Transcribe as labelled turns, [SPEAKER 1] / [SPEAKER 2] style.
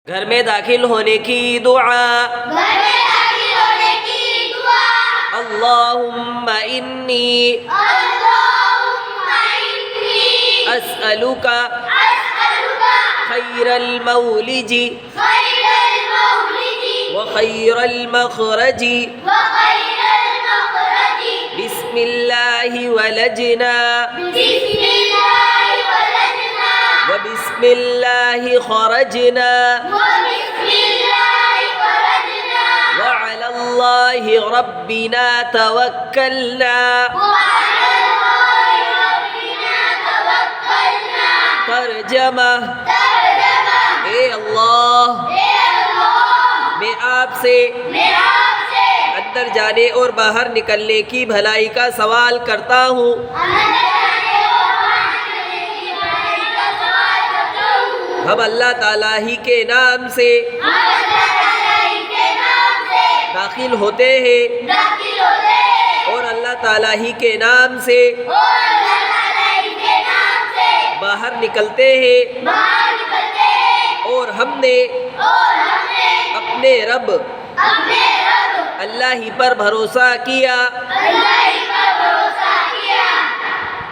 [SPEAKER 1] घर में दाखिल होने की दुआ। अल्लाहुम्मा इन्नी अस्अलुका खैरल मौलिजी व खैरल मखरजी बिस्मिल्लाहि वलजना व बिस्मिल्लाहि खरजना व अलल्लाहि रब्बिना तवक्कलना। तर्जमा। ए अल्लाह, मैं आपसे अंदर जाने और बाहर निकलने की भलाई का सवाल करता हूँ। हम अल्लाह ताला ही के नाम से दाखिल होते हैं और अल्लाह ताला ही के नाम से बाहर निकलते हैं। और हमने अपने रब अल्लाह ही पर भरोसा किया।